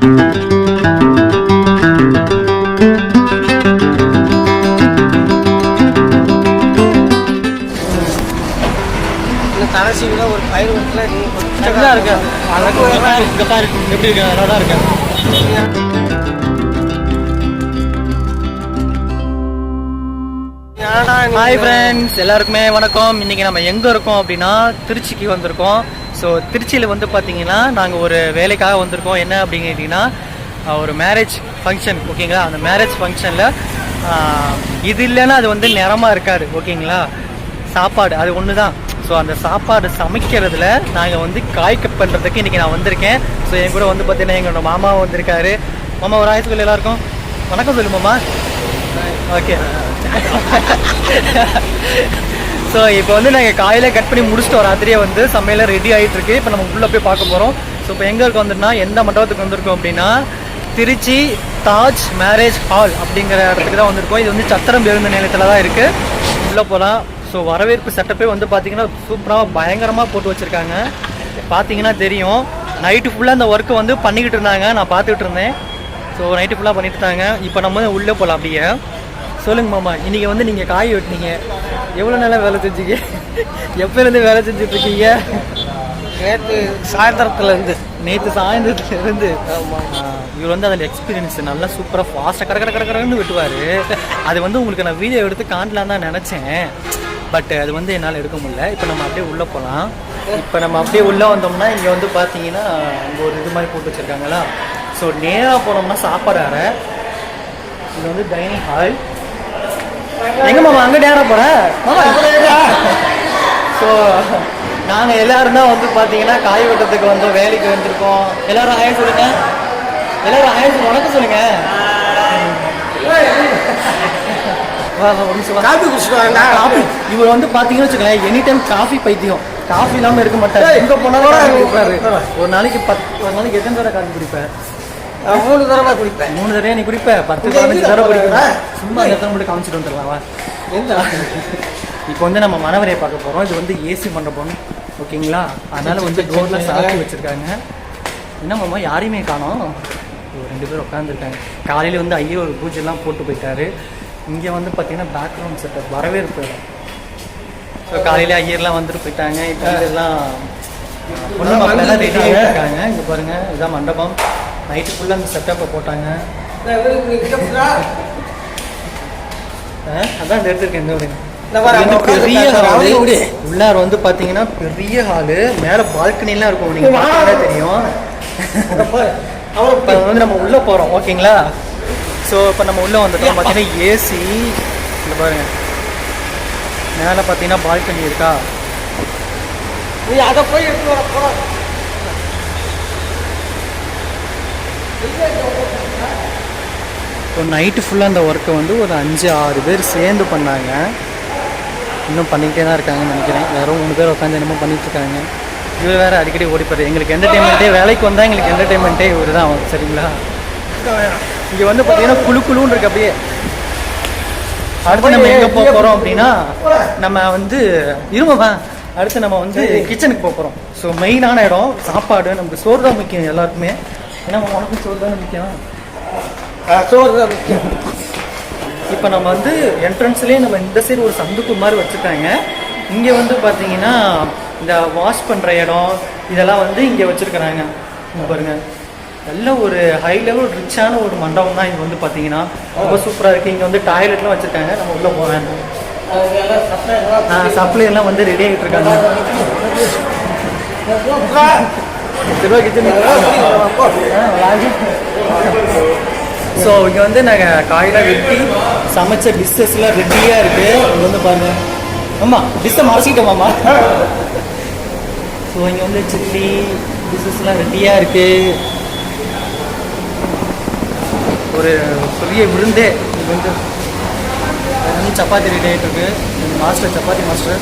தலசீவில ஒரு பயிர் வீட்டில் நீ நல்லா இருக்கு. இங்கே பாரு எப்படி இருக்கு, நல்லா தான் இருக்கு. ஹாய் ஃப்ரெண்ட்ஸ், எல்லாருக்குமே வணக்கம். இன்றைக்கி நம்ம எங்கே இருக்கோம் அப்படின்னா திருச்சிக்கு வந்திருக்கோம். ஸோ திருச்சியில் வந்து பார்த்தீங்கன்னா நாங்கள் ஒரு வேலைக்காக வந்திருக்கோம். என்ன அப்படின்னு கேட்டிங்கன்னா ஒரு மேரேஜ் ஃபங்க்ஷன், ஓகேங்களா. அந்த மேரேஜ் ஃபங்க்ஷனில் இது இல்லைன்னா அது வந்து நிறமாக இருக்காது, ஓகேங்களா. சாப்பாடு அது ஒன்று தான். ஸோ அந்த சாப்பாடு சமைக்கிறதுல நாங்கள் வந்து காய் கட் பண்ணுறதுக்கு இன்றைக்கி நான் வந்திருக்கேன். ஸோ என் கூட வந்து பார்த்தீங்கன்னா எங்களோட மாமா வந்திருக்காரு. மாமா ஒரு ஆய் சொல்லி எல்லாருக்கும் வணக்கம் சொல்லு மாமா. ஓகே. ஸோ இப்போ வந்து நாங்கள் காயில் கட் பண்ணி முடிச்சுட்டு ராத்திரியே வந்து சமையல ரெடி ஆகிட்டுருக்கு. இப்போ நம்ம உள்ளே போய் பார்க்க போகிறோம். ஸோ இப்போ எங்கே இருக்க வந்துட்டுனா எந்த மண்டபத்துக்கு வந்திருக்கோம் அப்படின்னா திருச்சி தாஜ் மேரேஜ் ஹால் அப்படிங்கிற இடத்துக்கு தான் வந்திருக்கோம். இது வந்து சத்திரம் பேருந்து நிலையத்தில் தான் இருக்குது. உள்ளே போகலாம். ஸோ வரவேற்பு செட்டப்பே வந்து பார்த்தீங்கன்னா சூப்பராக பயங்கரமாக போட்டு வச்சுருக்காங்க. பார்த்தீங்கன்னா தெரியும். நைட்டு ஃபுல்லாக அந்த ஒர்க்கு வந்து பண்ணிக்கிட்டு இருந்தாங்க, நான் பார்த்துக்கிட்டு இருந்தேன். ஸோ நைட்டு ஃபுல்லாக பண்ணிட்டு இருந்தாங்க. இப்போ நம்ம உள்ளே போகலாம். அப்படியே சொல்லுங்கள் மாமா, இன்றைக்கி வந்து நீங்கள் காய் வெட்டினீங்க, எவ்வளோ நாளாக வேலை செஞ்சீங்க? எப்போலேருந்து வேலை செஞ்சுட்ருக்கீங்க? நேற்று சாயந்தரத்துலேருந்து. நேற்று சாயந்தரத்துலேருந்து. இவர் வந்து அதில் எக்ஸ்பீரியன்ஸ் நல்லா சூப்பராக ஃபாஸ்ட்டாக கடன்னு வெட்டுவார். அது வந்து உங்களுக்கு நான் வீடியோ எடுத்து காட்டலாம் தான் நினச்சேன், பட் அது வந்து என்னால் எடுக்க முடியல. இப்போ நம்ம அப்படியே உள்ளே போகலாம். இப்போ நம்ம அப்படியே உள்ளே வந்தோம்னா இங்கே வந்து பார்த்தீங்கன்னா இங்கே ஒரு இது மாதிரி போட்டு வச்சுருக்காங்களா. ஸோ நேராக போனோம்னா சாப்பாடு அறை, இது வந்து டைனிங் ஹால். எங்கே மாமா அங்கே நேராக போகிறேன் மாமா? ஸோ நாங்கள் எல்லோரும் தான் வந்து பார்த்தீங்கன்னா காய் வெட்டத்துக்கு வந்து வேலைக்கு வந்திருக்கோம். எல்லோரும் ஆய சொல்லுங்க, எல்லோரும் ஆய வணக்கம் சொல்லுங்க. இவர் வந்து பார்த்தீங்கன்னு வச்சுக்கோங்களேன், எனி டைம் காஃபி பைத்தியம். காஃபி இல்லாமல் இருக்க மாட்டார். எங்கே போனாலும் குடிப்பாரு. ஒரு நாளைக்கு எத்தனை தடவை காஃபி குடிப்பேன்? 3 தடவை குடிப்பேன். 3 தடவை நீ குடிப்ப, 10-15 தடவை குடிப்பேன். சும்மா எத்தனை மட்டும் காமிச்சிட்டு வந்துடலாம். இப்போ வந்து நம்ம மணவரையை பார்க்க போகிறோம். இது வந்து ஏசி மண்டபம், ஓகேங்களா. அதனால் வந்து டோரில் சாத்தி வச்சுருக்காங்க. என்ன மாமா யாரையுமே காணோம்? 2 பேர் உட்காந்துருக்காங்க. காலையில் வந்து ஐயோ ஒரு பூஜைலாம் போட்டு போயிட்டாரு. இங்கே வந்து பார்த்தீங்கன்னா பேக்ரவுண்ட் செட்டப் வரவேற்பு. ஸோ காலையில் ஐயர்லாம் வந்துட்டு போயிட்டாங்க. இப்போ எல்லாம் பொண்ணு மக்கள்லாம் ரெடி ஆகிட்டு இருக்காங்க. இங்கே பாருங்கள், இதுதான் மண்டபம். நைட்டு ஃபுல்லாக அந்த செட்டப்பை போட்டாங்க. அதான் இந்த எடுத்துருக்கேன். இந்த பெரிய ஹாலு. உள்ளார வந்து பார்த்தீங்கன்னா பெரிய ஹாலு, மேலே பால்கனிலாம் இருக்கும். நீங்கள் பார்த்தா தெரியும். இப்போ வந்து நம்ம உள்ளே போகிறோம், ஓகேங்களா. ஸோ இப்போ நம்ம உள்ளே வந்துட்டோம். பார்த்தீங்கன்னா ஏசி. இந்த பாருங்க, மேலே பார்த்தீங்கன்னா பால்கனி இருக்கா. அதை போய் எடுத்து வர போகிறோம். இப்போ நைட்டு ஃபுல்லாக அந்த ஒர்க்கை வந்து ஒரு 5-6 பேர் சேர்ந்து பண்ணாங்க. இன்னும் பண்ணிக்கிட்டே தான் இருக்காங்கன்னு நினைக்கிறேன். யாரும் 3 பேர் உட்காந்து என்னமோ பண்ணிகிட்ருக்காங்க. இவர் வேறு அடிக்கடி ஓடிப்பார். எங்களுக்கு என்டர்டெயின்மெண்ட்டே, வேலைக்கு வந்தால் எங்களுக்கு என்டர்டெயின்மெண்ட்டே இவர் தான், சரிங்களா. இங்கே வந்து பார்த்தீங்கன்னா குழுன்னு இருக்கு. அப்படியே அடுத்து நம்ம எங்கே போக போகிறோம் அப்படின்னா நம்ம வந்து இருமவா அடுத்து நம்ம வந்து கிச்சனுக்கு போக போகிறோம். ஸோ மெயினான இடம் சாப்பாடு. நமக்கு சோறு தான் முக்கியம் எல்லாருக்குமே. ஏன்னா உனக்கும் சோறு தானே முக்கியம். சோறு தான் முக்கியம். இப்போ நம்ம வந்து என்ட்ரன்ஸ்லேயே நம்ம இந்த சைடு ஒரு சந்துக்கு மாதிரி வச்சுருக்காங்க. இங்கே வந்து பார்த்தீங்கன்னா இந்த வாஷ் பண்ணுற இடம் இதெல்லாம் வந்து இங்கே வச்சுருக்குறாங்க. பாருங்கள், நல்ல ஒரு ஹை லெவல் ரிச்சான ஒரு மண்டபம் தான். இது வந்து பார்த்தீங்கன்னா ரொம்ப சூப்பராக இருக்குது. இங்கே வந்து டாய்லெட்லாம் வச்சுருக்காங்க. நம்ம உள்ளே போவேன். சப்ளை எல்லாம் வந்து ரெடி ஆகிட்டு இருக்காங்க. ஸோ இங்கே வந்து நாங்கள் காயெல்லாம் வெட்டி சமைச்ச டிஷ்ஷஸ்லாம் ரெடியாக இருக்குது. இங்கே வந்து பாருங்கள். ஆமாம், டிஷ்ஷை மறைச்சிக்கிட்டோமாம்மா. ஸோ இங்கே வந்து சில்லி டிஷ்ஷஸ்லாம் ரெடியாக இருக்குது. ஒரு பெரிய விருந்தே. இது வந்து சப்பாத்தி ரெடி ஆகிட்டு இருக்கு. மாஸ்டர் சப்பாத்தி மாஸ்டர்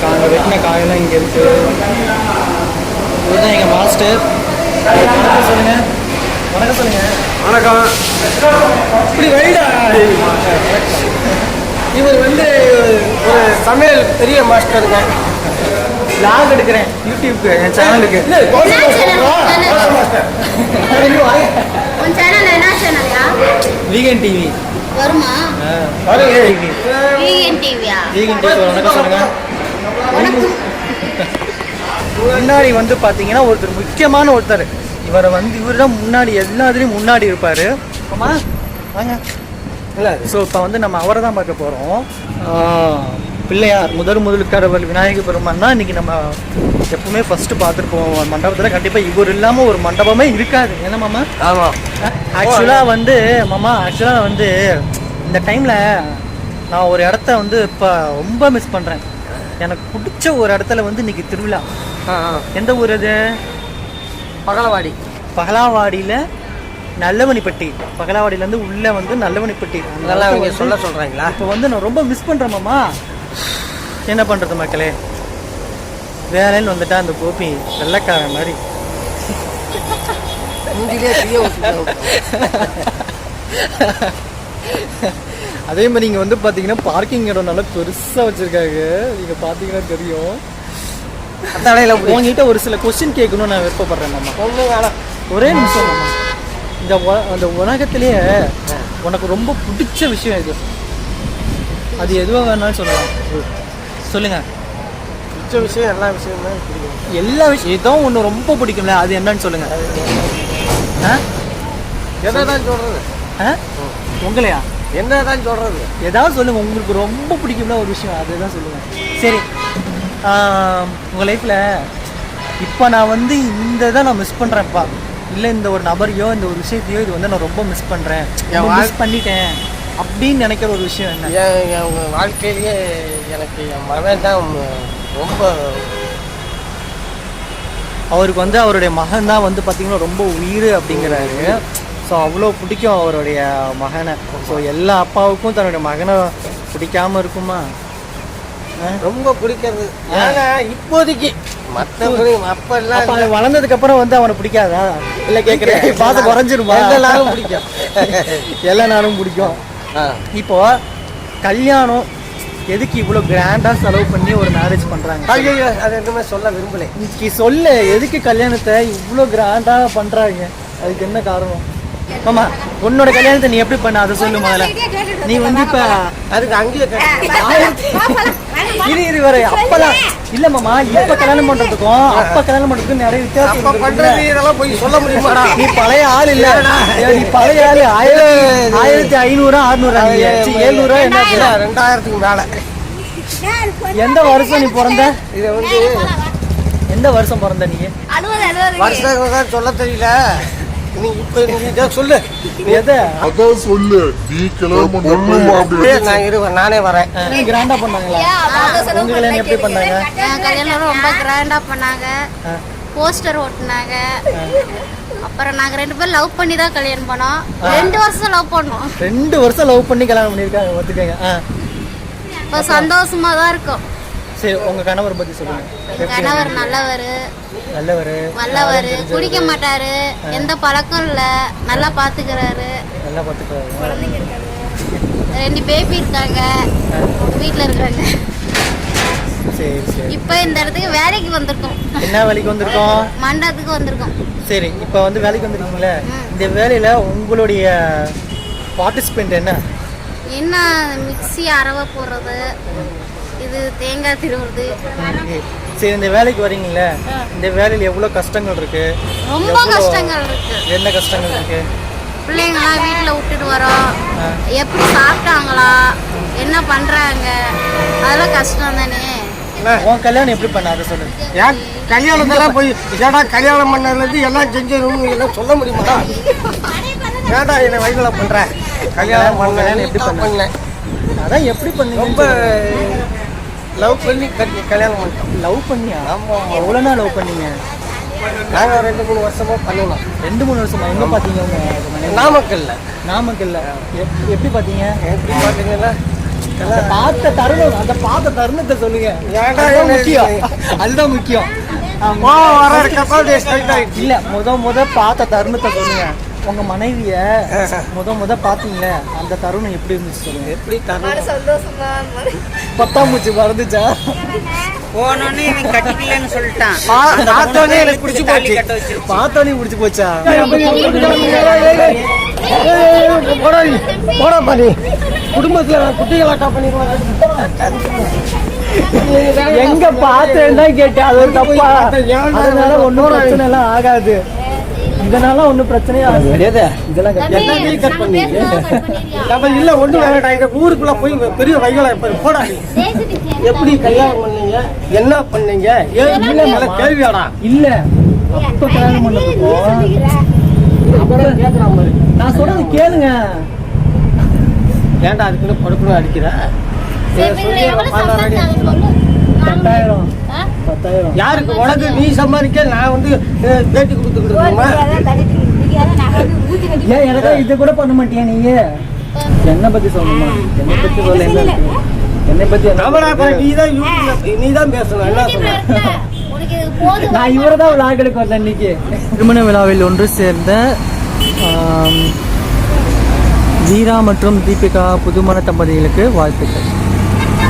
காலையில் வெட்டின காயெல்லாம் இங்கே இருக்குது. இவர் தான் எங்கள் மாஸ்டர். சொல்லுங்கள், வணக்கம் சொல்லுங்கள். வணக்கம். இப்படி வைடா. இவர் வந்து ஒரு சமையல் பெரிய மாஸ்டருங்க. லாக் எடுக்கிறேன் யூடியூப்க்கு, என் சேனலுக்கு. வீகன் டிவி வருமா? வீகன் டிவியா? வீகன் டிவி வணக்கம் சொல்லுங்க. வணக்கம். முன்னாடி வந்து பார்த்தீங்கன்னா ஒருத்தர் முக்கியமான ஒருத்தர், இவர் தான் முன்னாடி எல்லாத்துலேயும் முன்னாடி இருப்பார். அம்மா வாங்க. இல்லை, ஸோ இப்போ வந்து நம்ம அவரை தான் பார்க்க போகிறோம். பிள்ளையார் முதலுக்கடவுள் விநாயகர் பெருமான் தான் இன்றைக்கி நம்ம எப்பவுமே ஃபஸ்ட்டு பார்த்துருப்போம் மண்டபத்தில். கண்டிப்பாக இவர் இல்லாமல் ஒரு மண்டபமே இருக்காது. என்ன மாமா? ஆமாம். ஆக்சுவலாக வந்து இந்த டைமில் நான் ஒரு இடத்த வந்து இப்போ ரொம்ப மிஸ் பண்ணுறேன். எனக்கு பிடிச்ச ஒரு இடத்துல வந்து இன்றைக்கி திருவிழா. எந்த ஊர் அது? பகலவாடி. பகலாவாடியில் நல்லவனிப்பட்டி. பகலாவாடியிலேருந்து உள்ளே வந்து நல்லவனிப்பட்டி. அதெல்லாம் இங்கே சொல்கிறாங்களா? இப்போ வந்து நான் ரொம்ப மிஸ் பண்ணுறேன் மாமா. என்ன பண்ணுறது மக்களே, வேலைன்னு வந்துட்டா அந்த கோபி வெள்ளைக்காரன் மாதிரி. அதே மாதிரி இங்கே வந்து பார்த்தீங்கன்னா பார்க்கிங் இடம் நல்லா பெருசாக வச்சுருக்காங்க. நீங்கள் பார்த்தீங்கன்னா தெரியும். உங்ககிட்ட ஒரு சில கொஸ்டின் கேட்கணும்னு நான் விருப்பப்படுறேன் மாமா. ஒரே நிமிஷம் மாமா. அந்த உலகத்திலேயே உனக்கு ரொம்ப பிடிச்ச விஷயம் இது, அது எதுவாக வேணாலும் சொல்லலாம். சொல்லுங்க. பிடிச்ச விஷயம் எல்லா விஷயமுமே பிடிக்கும். எல்லா விஷயம் ஏதோ ஒன்று ரொம்ப பிடிக்கும்ல, அது என்னன்னு சொல்லுங்க. என்னதான் சொல்றது? உங்களையா? என்னதான் சொல்றது? ஏதாவது சொல்லுங்க, உங்களுக்கு ரொம்ப பிடிக்கும்னா ஒரு விஷயம், அதுதான் சொல்லுங்க. சரி, உங்கள் லைஃப்பில் இப்போ நான் வந்து இந்த இதை நான் மிஸ் பண்ணுறேன்ப்பா, இல்லை இந்த ஒரு நபரையோ இந்த ஒரு விஷயத்தையோ இது வந்து நான் ரொம்ப மிஸ் பண்ணுறேன், மிஸ் பண்ணிட்டேன் அப்படின்னு நினைக்கிற ஒரு விஷயம் என்ன? என் வாழ்க்கையிலேயே எனக்கு என் மகன் தான் ரொம்ப. அவருக்கு வந்து அவருடைய மகன் தான் வந்து பார்த்திங்கன்னா ரொம்ப உயிர் அப்படிங்கிறாரு. ஸோ அவ்வளோ பிடிக்கும் அவருடைய மகனை. ஸோ எல்லா அப்பாவுக்கும் தன்னுடைய மகனை பிடிக்காமல் இருக்குமா? ரொம்ப பிடிக்கிறது. ஏன்னா இப்போதைக்கு மற்றபடி அப்பெல்லாம் வளர்ந்ததுக்கு அப்புறம் வந்து அவனை பிடிக்காதா? இல்லை கேட்குறேன், பாசம் குறைஞ்சிருமா? எல்லா நாளும் பிடிக்கும். எல்லா நாளும் பிடிக்கும். இப்போ கல்யாணம் எதுக்கு இவ்வளோ கிராண்டாக செலவு பண்ணி ஒரு மேரேஜ் பண்ணுறாங்க? அது எதுவுமே சொல்ல விரும்பலை. இன்னைக்கு சொல்ல, எதுக்கு கல்யாணத்தை இவ்வளோ கிராண்டாக பண்ணுறாங்க? அதுக்கு என்ன காரணம்? ஆமா, உன்னோட கல்யாணத்தை நீ எப்படி பண்ண அதை சொல்லு முதல்ல. நீ வந்து இப்ப அதுக்கு அங்கேயே இது வர அப்பெல்லாம் இல்ல மாமா. இப்ப கல்யாணம் பண்றதுக்கும் அப்ப கல்யாணம் பண்றதுக்கும் நிறைய வித்தியாசம். இதெல்லாம் போய் சொல்ல முடியுமாடா? நீ பழைய ஆள் இல்ல, நீ பழைய ஆளு. 1500 600 700 என்ன 2000க்கு மேல. எந்த வருஷம் நீ பிறந்த? இதை வந்து எந்த வருஷம் பிறந்த நீ? வருஷம் சொல்ல தெரியல. நீ இப்ப நீ சொல்லு. எதை அதான் சொல்லு. நீ கிளம்ப நானே வரேன். கிராண்டா பண்ணாங்களா? உங்க கல்யாணம் எப்படி பண்ணாங்க? கல்யாணம் ரொம்ப கிராண்டா பண்ணாங்க. போஸ்டர் ஓட்டுனாங்க. அப்புறம் நாங்க 2 பேரும் லவ் பண்ணி தான் கல்யாணம் பண்ணோம். 2 வருஷம் லவ் பண்ணோம். 2 வருஷம் லவ் பண்ணி கல்யாணம் பண்ணிருக்காங்க. ஒத்துக்கங்க. இப்போ சந்தோஷமா தான் இருக்கும். சரி, உங்க கணவர் பத்தி சொல்லுங்க. கணவர் நல்லவர், குடிக்க மாட்டாரு, எந்த பழக்கம் இல்ல, நல்லா பாத்துக்கிறாரு. 2 பேபி இருக்காங்க, வீட்டுல இருக்காங்க. சரி சரி. இப்போ இந்த இடத்துக்கு வேலைக்கு வந்திருக்கோம். என்ன வேலைக்கு வந்திருக்கோம்? மண்டபத்துக்கு வந்திருக்கோம். சரி, இப்போ வந்து வேலைக்கு வந்திருக்கீங்களே, இந்த வேலையில உங்களுடைய பார்ட்டிசிபென்ட் என்ன? மிக்ஸி அரவை போடுறது, இது தேங்காய் திருவுறது. சரி, இந்த வேலைக்கு வரீங்களே, இந்த வேலையில் எவ்வளோ கஷ்டங்கள் இருக்கு? ரொம்ப கஷ்டங்கள் இருக்கு. என்ன கஷ்டங்கள் இருக்கு? பிள்ளைங்களாம் வீட்டில் விட்டுட்டு வரோம், எப்படி சாப்பிட்டாங்களா, என்ன பண்றாங்க, அதெல்லாம் கஷ்டம் தானே. உன் கல்யாணம் எப்படி பண்ண அதை சொல்லு. ஏன் கல்யாணத்தெல்லாம் போய் ஏடா கல்யாணம் பண்ணதுலேருந்து எல்லாம் செஞ்சிடும் எல்லாம் சொல்ல முடியுமாடா? ஏடா என்னை வயதில் பண்ணுறேன். கல்யாணம் பண்ண எப்படி பண்ணேன்? அதான் எப்படி பண்ணீங்க? ரொம்ப லவ் பண்ணி கல்யாணம் பண்ணிட்டோம். லவ் பண்ணியா? ஆமாம். எவ்வளோ நாள் லவ் பண்ணீங்க? நாங்கள் 2-3 வருஷமா பண்ணினோம். 2-3 வருஷமா? எங்கே பார்த்தீங்க உங்க? நாமக்கல்ல. எப்படி பார்த்தீங்க? எப்படி பார்த்தீங்கன்னா பார்த்த தருணத்தை சொல்லுங்க. அதுதான் முக்கியம். இல்ல, முத பார்த்த தருணத்தை சொல்லுங்க. உங்க மனைவிய முத பாத்தீங்களே, அந்த தருணம் எப்படி இருந்துச்சு சொல்லுங்க. எப்படி தருணம்? சந்தோஷமா. பட்டாம்பூச்சி மறந்துச்சா? போனோன்னு இவன் கட்டிக்கலன்னு சொல்லிட்டான். பார்த்தோன்னே எனக்கு பிடிச்சி போச்சு. பார்த்தோன்னே பிடிச்சி போச்சா? போடா பாடி குடும்பத்துல குட்டிகளாட்டா பண்ணிடுவாங்க. எங்க பார்த்தேன்னா கேட்டேன், அது ஒரு தப்பா? அதனால ஒன்றும் பிரச்சனை எல்லாம் ஆகாது, இதனால ஒன்றும் பிரச்சனையே ஆகாது. இதெல்லாம் கட் பண்ணி நம்ம இல்ல ஒண்ணு வேணாடா. இந்த ஊருக்குள்ள போய் பெரிய வைகளை போடா. எப்படி கல்யாணம் பண்ணீங்க, என்ன பண்ணீங்க, ஏன் மேல கேள்வியாடா? இல்ல அப்ப கல்யாணம் பண்ணதுக்கோ கேட்கற மாதிரி நான் சொல்றது கேளுங்க. ஏன்டா அதுக்குன்னு படுக்கணும் அடிக்கிற? 10,000 யாருக்கு? உனக்கு நீ சம்பாதிக்க நான் வந்து பேட்டி கொடுத்துக்கிட்டு இருக்கோமா? ஏன் எனக்கு இது கூட பண்ண மாட்டியா நீ? என்ன பத்தி சொல்லணுமா? என்னை பத்தி சொல்ல என்ன இருக்கு? என்னை பத்தி நீதான் பேசணும். என்ன சொல்ற? நான் இவரதான் விழாக் எடுக்க வரல இன்னைக்கு. திருமண விழாவில் ஒன்று சேர்ந்த வீரா மற்றும் தீபிகா புதுமண தம்பதிகளுக்கு வாழ்த்துக்கள்.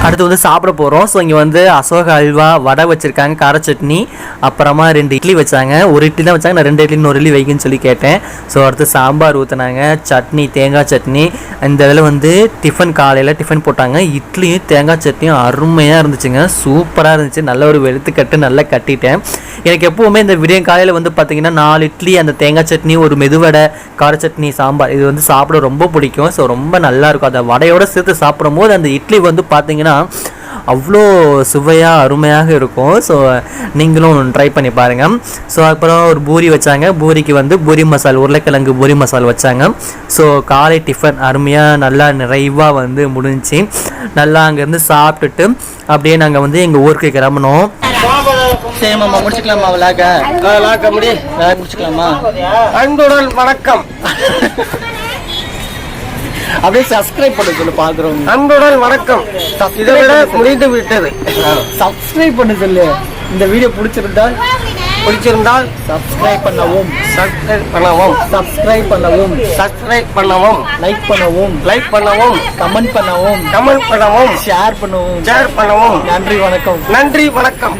அடுத்து வந்து சாப்பிட போகிறோம். ஸோ இங்கே வந்து அசோக அல்வா, வடை வச்சுருக்காங்க, கார சட்னி, அப்புறமா 2 இட்லி வச்சாங்க. ஒரு இட்லி தான் வச்சாங்க, நான் 2 இட்லி இன்னொரு இட்லி வைக்குன்னு சொல்லி கேட்டேன். ஸோ அடுத்து சாம்பார் ஊற்றினாங்க, சட்னி, தேங்காய் சட்னி. இந்த இதில் வந்து டிஃபன், காலையில் டிஃபன் போட்டாங்க. இட்லியும் தேங்காய் சட்னியும் அருமையாக இருந்துச்சுங்க, சூப்பராக இருந்துச்சு. நல்ல ஒரு வெளுத்துக்கட்டு நல்லா கட்டிட்டேன். எனக்கு எப்போவுமே இந்த விடிய காலையில் வந்து பார்த்திங்கன்னா 4 இட்லி, அந்த தேங்காய் சட்னி, ஒரு மெதுவடை, கார சட்னி, சாம்பார், இது வந்து சாப்பிட ரொம்ப பிடிக்கும். ஸோ ரொம்ப நல்லாயிருக்கும். அந்த வடையோடு சேர்த்து சாப்பிடும் போது அந்த இட்லி வந்து பார்த்திங்கன்னா அவ்வளோ சுவையாக அருமையாக இருக்கும். ஸோ நீங்களும் ட்ரை பண்ணி பாருங்கள். ஸோ அப்புறம் ஒரு பூரி வச்சாங்க. பூரிக்கு வந்து பூரி மசால், உருளைக்கிழங்கு பூரி மசால் வச்சாங்க. ஸோ காலை டிஃபன் அருமையாக நல்லா நிறைவாக வந்து முடிஞ்சிச்சு. நல்லா அங்கேருந்து சாப்பிட்டுட்டு அப்படியே நாங்கள் வந்து எங்கள் ஊருக்கு கிளம்பினோம். சரி மாமா, முடிச்சுக்கலாமா? விளாக்க முடிச்சுக்கலாமா? அன்புடன் வணக்கம். அப்படியே சப்ஸ்கிரைப் பண்ண சொல்லு பாக்குறோம். அன்புடன் வணக்கம். இதை விட முடிந்து விட்டது. சப்ஸ்கிரைப் பண்ண சொல்லு. இந்த வீடியோ பிடிச்சிருந்தால் சப்ஸ்கிரைப் பண்ணவும், லைக் பண்ணவும், கமெண்ட் பண்ணவும், ஷேர் பண்ணவும். நன்றி வணக்கம். நன்றி வணக்கம்.